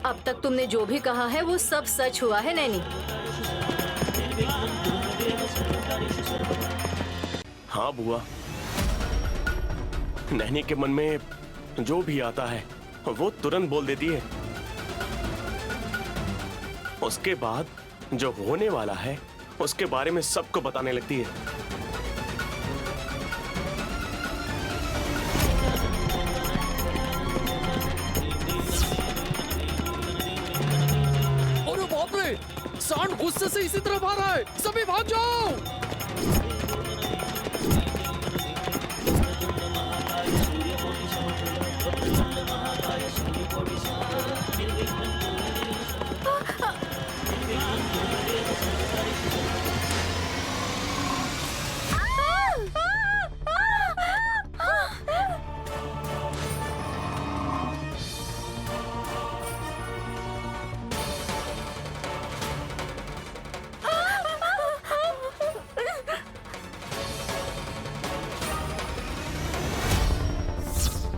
अब तक तुमने जो भी कहा है वो सब सच हुआ है नैनी। हाँ बुआ, नैनी के मन में जो भी आता है वो तुरंत बोल देती है। उसके बाद जो होने वाला है उसके बारे में सबको बताने लगती है। अरे बाप रे, सांड गुस्से से इसी तरफ आ रहा है, सभी भाग जाओ।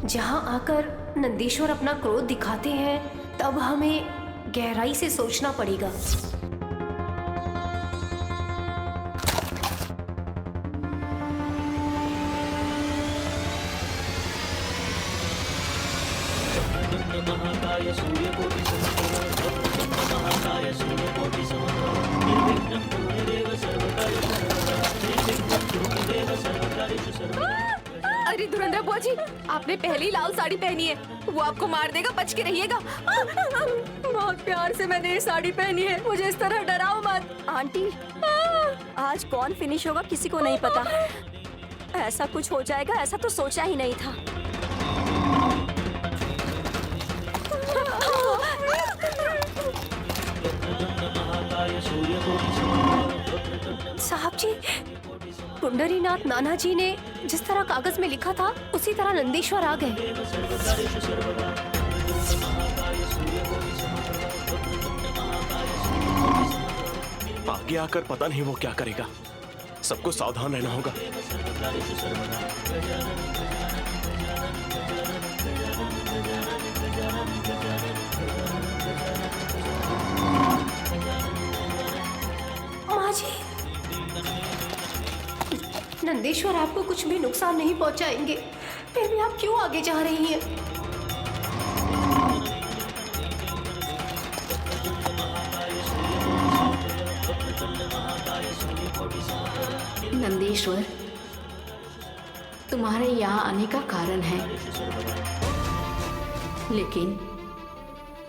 जहाँ आकर नंदीश्वर अपना क्रोध दिखाते हैं तब हमें गहराई से सोचना पड़ेगा। महाकाय सूर्यकोटि समप्रभ बुआ जी, आपने पहली लाल साड़ी पहनी है, वो आपको मार देगा, बच के रहिएगा। बहुत प्यार से मैंने ये साड़ी पहनी है, मुझे इस तरह डराओ मत। आंटी, आज कौन फिनिश होगा किसी को नहीं पता। ऐसा कुछ हो जाएगा ऐसा तो सोचा ही नहीं था। साहब जी, पुंडरीनाथ नाना जी ने जिस तरह कागज में लिखा था उसी तरह नंदीश्वर आ गए। आगे आकर पता नहीं वो क्या करेगा, सबको सावधान रहना होगा। माँ जी, नंदेश्वर आपको कुछ भी नुकसान नहीं पहुंचाएंगे, फिर भी आप क्यों आगे जा रही हैं? नंदीश्वर, तुम्हारे यहाँ आने का कारण है, लेकिन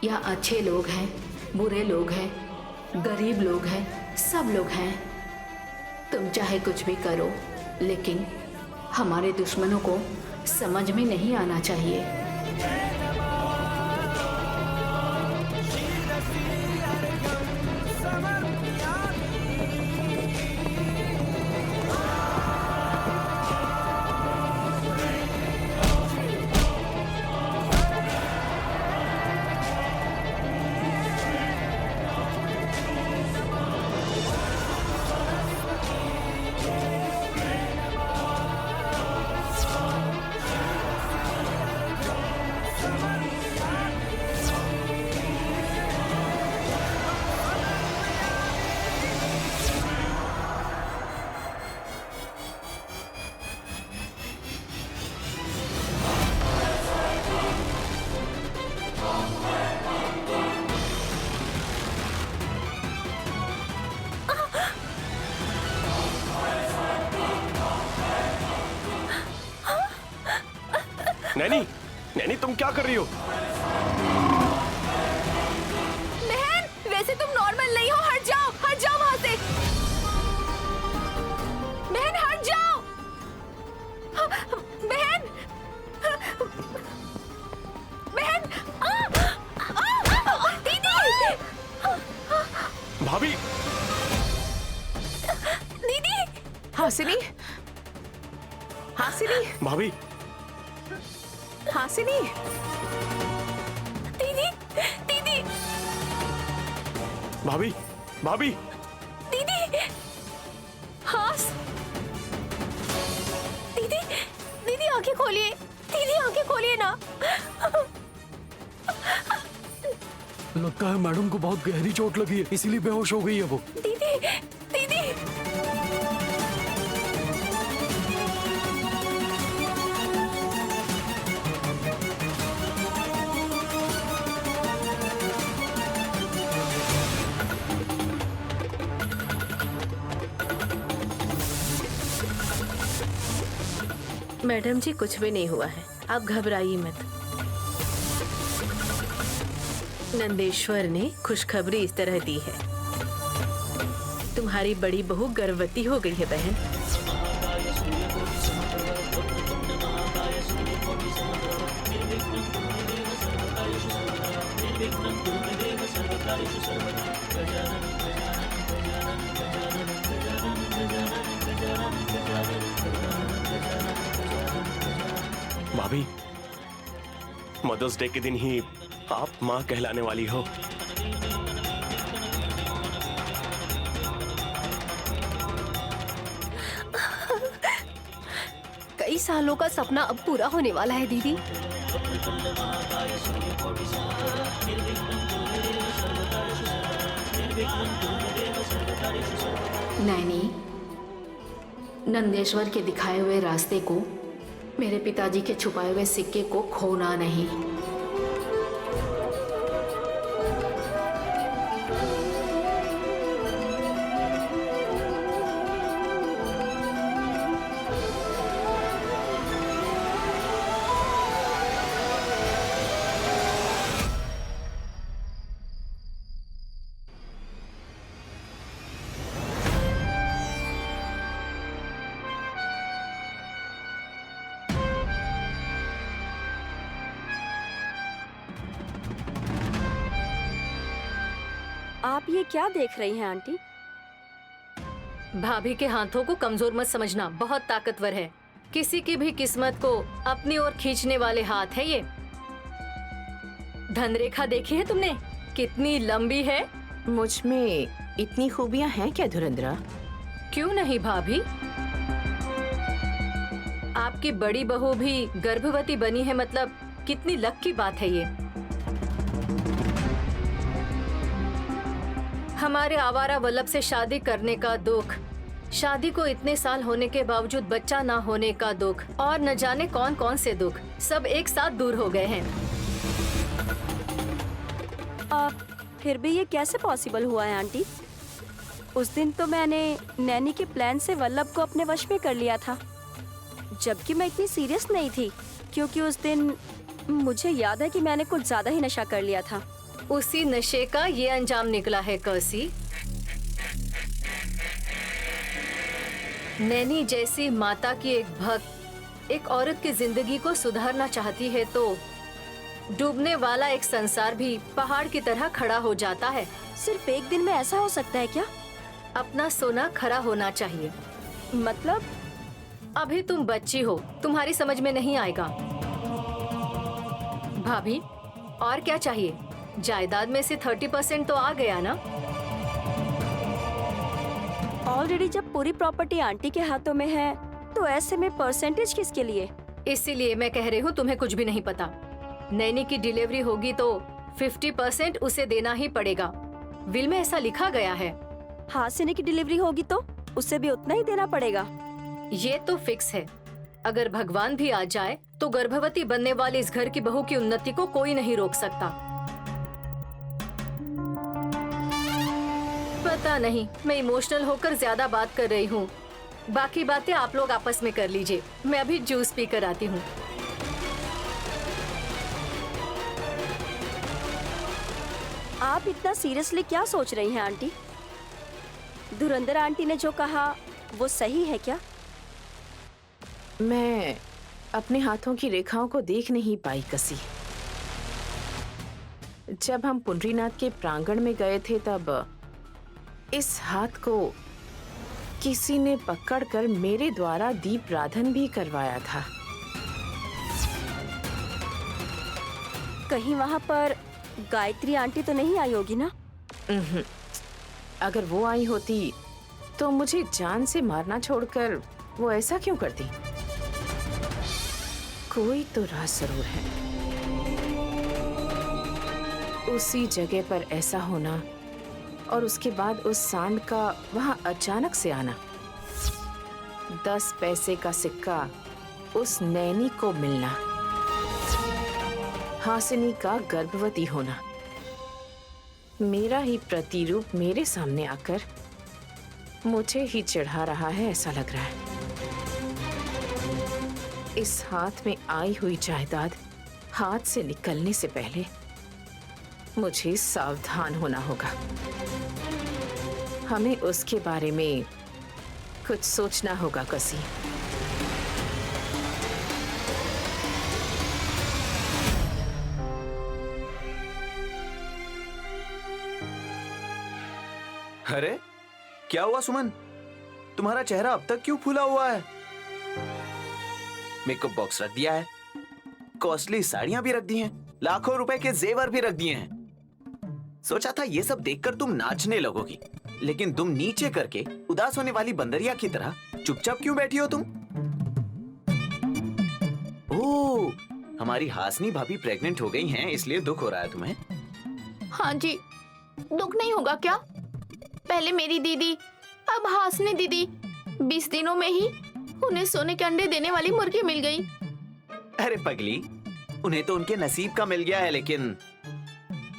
यहाँ अच्छे लोग हैं, बुरे लोग हैं, गरीब लोग हैं, सब लोग हैं। तुम चाहे कुछ भी करो, लेकिन हमारे दुश्मनों को समझ में नहीं आना चाहिए। नैनी, नैनी तुम क्या कर रही हो? बहन, वैसे तुम नॉर्मल नहीं हो, हट जाओ वहां से। बहन हट जाओ। बहन, बहन, दीदी, भाभी, दीदी, हासिनी, हासिनी, भाभी, हासिनी, दीदी, दीदी, भाभी, भाभी, दीदी, हास, दीदी, दीदी आंखें खोलिए, दीदी आंखें खोलिए ना। लगता है मैडम को बहुत गहरी चोट लगी है, इसीलिए बेहोश हो गई है वो। दीदी, दीदी, मैडम जी कुछ भी नहीं हुआ है, आप घबराइए मत। नंदेश्वर ने खुशखबरी इस तरह दी है, तुम्हारी बड़ी बहू गर्भवती हो गई है बहन। भाभी, मदर्स डे के दिन ही आप माँ कहलाने वाली हो। कई सालों का सपना अब पूरा होने वाला है दीदी। नैनी, नंदेश्वर के दिखाए हुए रास्ते को, मेरे पिताजी के छुपाए हुए सिक्के को खोना नहीं। आप ये क्या देख रही हैं आंटी? भाभी के हाथों को कमजोर मत समझना, बहुत ताकतवर है। किसी की भी किस्मत को अपनी ओर खींचने वाले हाथ है ये। धनरेखा देखी है तुमने, कितनी लंबी है। मुझ में इतनी खूबियां हैं क्या धुरंधरा? क्यों नहीं भाभी, आपकी बड़ी बहू भी गर्भवती बनी है, मतलब कितनी लक की बात है ये। हमारे आवारा वल्लभ से शादी करने का दुख, शादी को इतने साल होने के बावजूद बच्चा ना होने का दुख, और न जाने कौन कौन से दुख सब एक साथ दूर हो गए हैं। फिर भी ये कैसे पॉसिबल हुआ है आंटी? उस दिन तो मैंने नैनी के प्लान से वल्लभ को अपने वश में कर लिया था, जबकि मैं इतनी सीरियस नहीं थी, क्योंकि उस दिन मुझे याद है कि मैंने कुछ ज्यादा ही नशा कर लिया था। उसी नशे का ये अंजाम निकला है कौसी। नैनी जैसी माता की एक भक्त एक औरत की जिंदगी को सुधारना चाहती है तो डूबने वाला एक संसार भी पहाड़ की तरह खड़ा हो जाता है। सिर्फ एक दिन में ऐसा हो सकता है क्या? अपना सोना खरा होना चाहिए। मतलब? अभी तुम बच्ची हो, तुम्हारी समझ में नहीं आएगा। भाभी, और क्या चाहिए? जायदाद में से 30% तो आ गया ना। ऑलरेडी जब पूरी प्रॉपर्टी आंटी के हाथों में है तो ऐसे में परसेंटेज किसके लिए? इसीलिए मैं कह रही हूँ, तुम्हें कुछ भी नहीं पता। नैनी की डिलीवरी होगी तो 50% उसे देना ही पड़ेगा। विल में ऐसा लिखा गया है। हासिनी की डिलीवरी होगी तो उसे भी उतना ही देना पड़ेगा। ये तो फिक्स है। अगर भगवान भी आ जाए तो गर्भवती बनने वाली इस घर की बहू की उन्नति को कोई नहीं रोक सकता। पता नहीं, मैं इमोशनल होकर ज्यादा बात कर रही हूँ। बाकी बातें आप लोग आपस में कर लीजिए, मैं अभी जूस पी कर आती हूँ। आप इतना सीरियसली क्या सोच रही हैं आंटी? धुरंधर आंटी ने जो कहा वो सही है क्या? मैं अपने हाथों की रेखाओं को देख नहीं पाई कसी। जब हम पुंडरीनाथ के प्रांगण में गए थे तब इस हाथ को किसी ने पकड़कर मेरे द्वारा दीपराधन भी करवाया था। कहीं वहाँ पर गायत्री आंटी तो नहीं आई होगी ना? अगर वो आई होती तो मुझे जान से मारना छोड़कर वो ऐसा क्यों करती? कोई तो राज जरूर है। उसी जगह पर ऐसा होना और उसके बाद उस सांड का वहां अचानक से आना। 10 पैसे का सिक्का उस नैनी को मिलना, हासिनी का गर्भवती होना, मेरा ही प्रतिरूप मेरे सामने आकर मुझे ही चिढ़ा रहा है ऐसा लग रहा है। इस हाथ में आई हुई जायदाद हाथ से निकलने से पहले मुझे सावधान होना होगा। हमें उसके बारे में कुछ सोचना होगा कसी। अरे क्या हुआ सुमन, तुम्हारा चेहरा अब तक क्यों फूला हुआ है? मेकअप बॉक्स रख दिया है, कॉस्टली साड़ियां भी रख दी हैं, लाखों रुपए के जेवर भी रख दिए हैं। सोचा था ये सब देखकर तुम नाचने लगोगी, लेकिन तुम नीचे करके उदास होने वाली बंदरिया की तरह चुपचाप क्यों बैठी हो तुम? ओह, हमारी हासिनी भाभी प्रेग्नेंट हो गई हैं, इसलिए दुख हो रहा है तुम्हें? हाँ जी, दुख नहीं होगा क्या? पहले मेरी दीदी, अब हासिनी दीदी। 20 दिनों में ही उन्हें सोने के अंडे देने वाली मुर्गी मिल गई। अरे पगली, उन्हें तो उनके नसीब का मिल गया है, लेकिन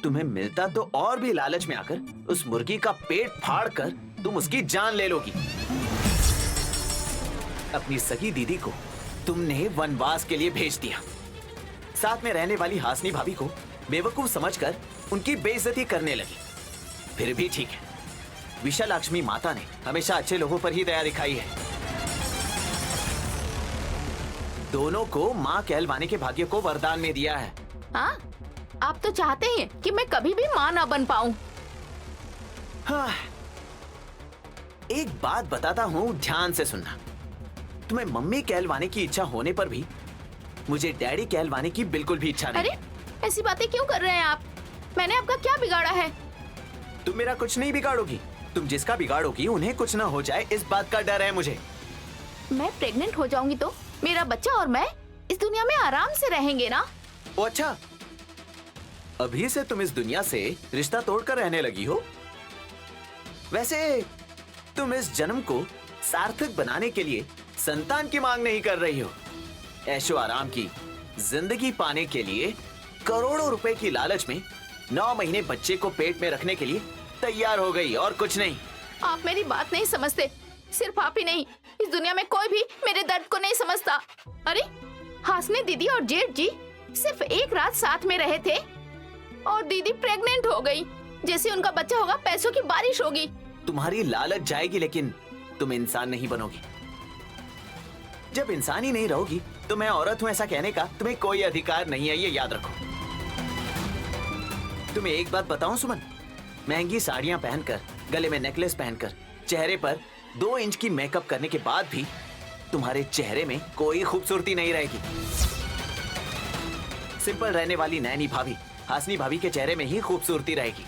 तुम्हें मिलता तो और भी लालच में आकर उस मुर्गी का पेट फाड़ कर तुम उसकी जान ले लोगी। अपनी सगी दीदी को तुमने वनवास के लिए भेज दिया, साथ में रहने वाली हासिनी भाभी को बेवकूफ समझकर उनकी बेइज्जती करने लगी। फिर भी ठीक है, विशालाक्ष्मी माता ने हमेशा अच्छे लोगों पर ही दया दिखाई है। दोनों को माँ कहलवाने के भाग्य को वरदान में दिया है। हाँ, आप तो चाहते हैं कि मैं कभी भी माँ ना बन पाऊं। हाँ, एक बात बताता हूँ, ध्यान से सुनना। तुम्हें मम्मी कहलवाने की इच्छा होने पर भी मुझे डैडी कहलवाने की बिल्कुल भी इच्छा नहीं। अरे ऐसी बातें क्यों कर रहे हैं आप? मैंने आपका क्या बिगाड़ा है? तुम मेरा कुछ नहीं बिगाड़ोगी। तुम जिसका बिगाड़ोगी उन्हें कुछ ना हो जाए, इस बात का डर है मुझे। मैं प्रेग्नेंट हो जाऊंगी तो मेरा बच्चा और मैं इस दुनिया में आराम से रहेंगे ना? ओ अच्छा, अभी से तुम इस दुनिया से रिश्ता तोड़कर रहने लगी हो? वैसे तुम इस जन्म को सार्थक बनाने के लिए संतान की मांग नहीं कर रही हो। ऐशो आराम की जिंदगी पाने के लिए करोड़ों रुपए की लालच में 9 महीने बच्चे को पेट में रखने के लिए तैयार हो गई, और कुछ नहीं। आप मेरी बात नहीं समझते। सिर्फ आप ही नहीं, इस दुनिया में कोई भी मेरे दर्द को नहीं समझता। अरे हासनी दीदी और जेठ जी सिर्फ एक रात साथ में रहे थे और दीदी प्रेग्नेंट हो गई। जैसे उनका बच्चा होगा पैसों की बारिश होगी। तुम्हारी लालच जाएगी लेकिन तुम इंसान नहीं बनोगी। जब इंसान ही नहीं रहोगी तो मैं औरत हूं ऐसा कहने का तुम्हें कोई अधिकार नहीं है, ये याद रखो। तुम्हें एक बात बताऊं सुमन, महंगी साड़ियां पहनकर, गले में नेकलेस पहनकर, चेहरे पर 2 इंच की मेकअप करने के बाद भी तुम्हारे चेहरे में कोई खूबसूरती नहीं रहेगी। सिंपल रहने वाली नैनी भाभी, हासनी भाभी के चेहरे में ही खूबसूरती रहेगी,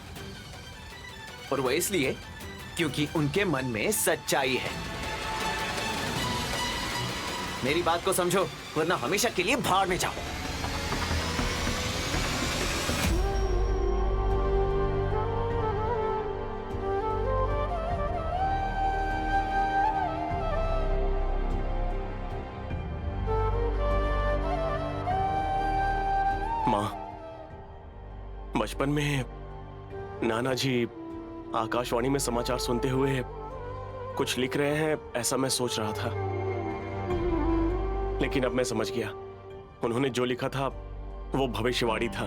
और वो इसलिए क्योंकि उनके मन में सच्चाई है। मेरी बात को समझो, वरना हमेशा के लिए भाड़ में जाओ। माँ, बचपन में नाना जी आकाशवाणी में समाचार सुनते हुए कुछ लिख रहे हैं ऐसा मैं सोच रहा था, लेकिन अब मैं समझ गया उन्होंने जो लिखा था वो भविष्यवाणी था।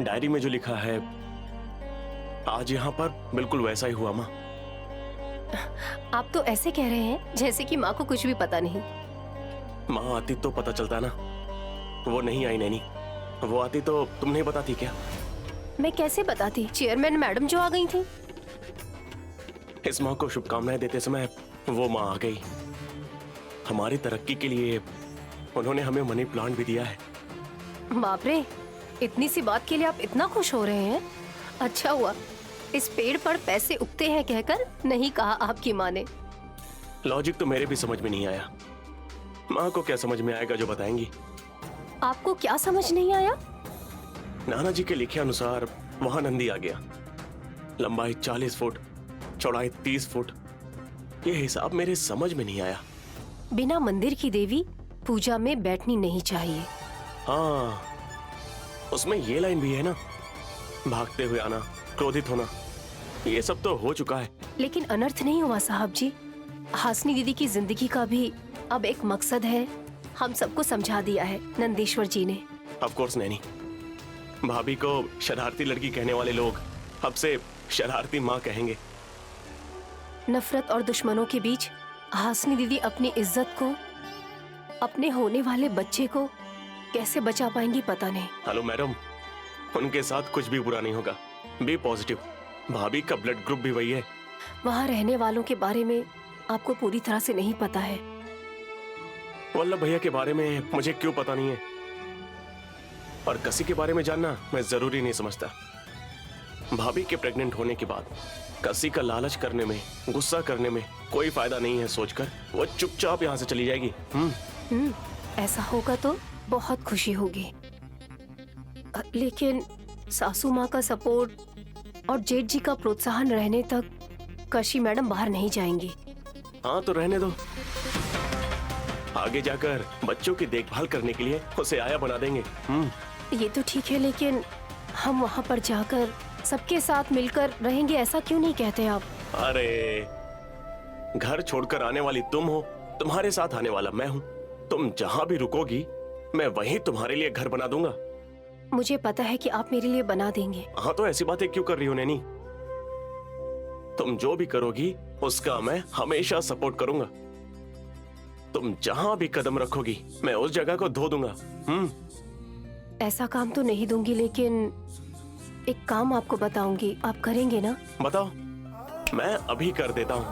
डायरी में जो लिखा है आज यहाँ पर बिल्कुल वैसा ही हुआ। माँ, आप तो ऐसे कह रहे हैं जैसे कि माँ को कुछ भी पता नहीं। माँ आती तो पता चलता ना। वो नहीं आई नैनी, वो आती तो तुम नहीं बताती क्या? मैं कैसे बताती? चेयरमैन मैडम जो आ गई थी। इस माँ को शुभकामनाएं देते समय वो माँ आ गई। हमारी तरक्की के लिए उन्होंने हमें मनी प्लांट भी दिया है। बाप रे, इतनी सी बात के लिए आप इतना खुश हो रहे हैं? अच्छा हुआ इस पेड़ पर पैसे उगते हैं कहकर नहीं कहा आपकी माँ ने। लॉजिक तो मेरे भी समझ में नहीं आया। माँ को क्या समझ में आएगा जो बताएंगी। आपको क्या समझ नहीं आया? नाना जी के लिखे अनुसार वहां नंदी आ गया। लंबाई 40 फुट, चौड़ाई 30 फुट। ये हिसाब मेरे समझ में नहीं आया। बिना मंदिर की देवी पूजा में बैठनी नहीं चाहिए। हाँ, उसमें ये लाइन भी है ना, भागते हुए आना, क्रोधित होना। ये सब तो हो चुका है। लेकिन अनर्थ नहीं हुआ साहब जी। हासनी दीदी की जिंदगी का भी अब एक मकसद है, हम सबको समझा दिया है नंदीश्वर जी ने। ऑफ कोर्स नैनी, भाभी को शरारती लड़की कहने वाले लोग अब से शरारती माँ कहेंगे। नफरत और दुश्मनों के बीच हासनी दीदी अपनी इज्जत को, अपने होने वाले बच्चे को कैसे बचा पाएंगी पता नहीं। हेलो मैडम, उनके साथ कुछ भी बुरा नहीं होगा। Be positive. भाभी का ब्लड ग्रुप भी वही है। वहाँ रहने वालों के बारे में आपको पूरी तरह से नहीं पता है। वल्लभ भैया के बारे में मुझे क्यों पता नहीं है, और कसी के बारे में जानना मैं जरूरी नहीं समझता। भाभी के प्रेग्नेंट होने के बाद कसी का लालच करने में, गुस्सा करने में कोई फायदा नहीं है सोचकर वो चुपचाप यहाँ से चली जाएगी। ऐसा होगा तो बहुत खुशी होगी। लेकिन सासू माँ का सपोर्ट और जेठ जी का प्रोत्साहन रहने तक कशी मैडम बाहर नहीं जाएंगी। हाँ तो रहने दो। आगे जाकर बच्चों की देखभाल करने के लिए उसे आया बना देंगे। ये तो ठीक है, लेकिन हम वहाँ पर जाकर सबके साथ मिलकर रहेंगे ऐसा क्यों नहीं कहते आप? अरे, घर छोड़कर आने वाली तुम हो, तुम्हारे साथ आने वाला मैं हूँ। तुम जहाँ भी रुकोगी मैं वहीं तुम्हारे लिए घर बना दूंगा। मुझे पता है कि आप मेरे लिए बना देंगे। हाँ तो ऐसी बातें क्यों कर रही हो नैनी? तुम जो भी करोगी उसका मैं हमेशा सपोर्ट करूंगा। तुम जहां भी कदम रखोगी मैं उस जगह को धो दूंगा। ऐसा काम तो नहीं दूंगी, लेकिन एक काम आपको बताऊंगी, आप करेंगे ना? बताओ। मैं अभी कर देता हूँ।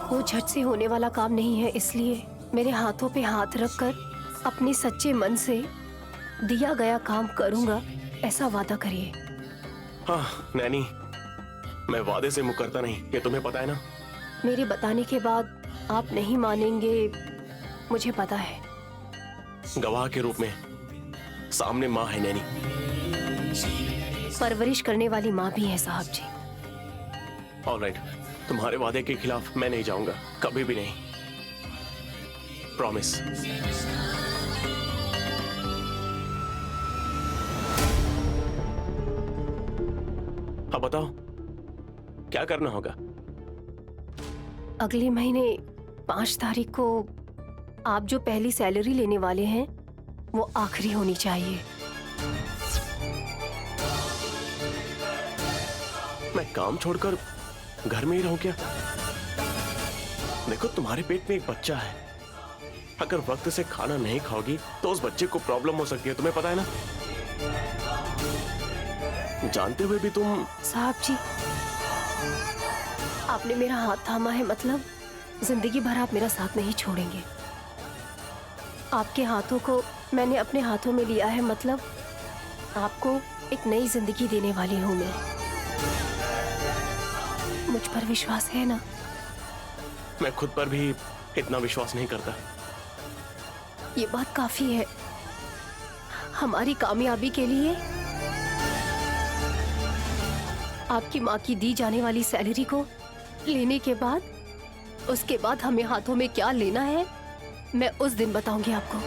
वो झट से होने वाला काम नहीं है, इसलिए मेरे हाथों पे हाथ रखकर अपने सच्चे मन से दिया गया काम करूंगा, ऐसा वादा करिए। हाँ नैनी, मैं वादे से मुकरता नहीं, ये तुम्हें पता है ना। मेरे बताने के बाद आप नहीं मानेंगे, मुझे पता है। गवाह के रूप में सामने माँ है नैनी। परवरिश करने वाली माँ भी है साहब जी। ऑलराइट, तुम्हारे वादे के खिलाफ मैं नहीं जाऊंगा, कभी भी नहीं। प्रॉमिस। अब बताओ क्या करना होगा? अगले महीने 5 तारीख को आप जो पहली सैलरी लेने वाले हैं वो आखिरी होनी चाहिए। मैं काम छोड़कर घर में ही रहूं क्या? देखो, तुम्हारे पेट में एक बच्चा है, अगर वक्त से खाना नहीं खाओगी तो उस बच्चे को प्रॉब्लम हो सकती है, तुम्हें पता है ना। जानते हुए भी तुम। साहब जी, आपने मेरा हाथ थामा है, मतलब जिंदगी भर आप मेरा साथ नहीं छोड़ेंगे। आपके हाथों को मैंने अपने हाथों में लिया है, मतलब आपको एक नई जिंदगी देने वाली हूं मैं। मुझ पर विश्वास है ना? मैं खुद पर भी इतना विश्वास नहीं करता। ये बात काफी है हमारी कामयाबी के लिए। आपकी माँ की दी जाने वाली सैलरी को लेने के बाद, उसके बाद हमें हाथों में क्या लेना है मैं उस दिन बताऊंगी आपको।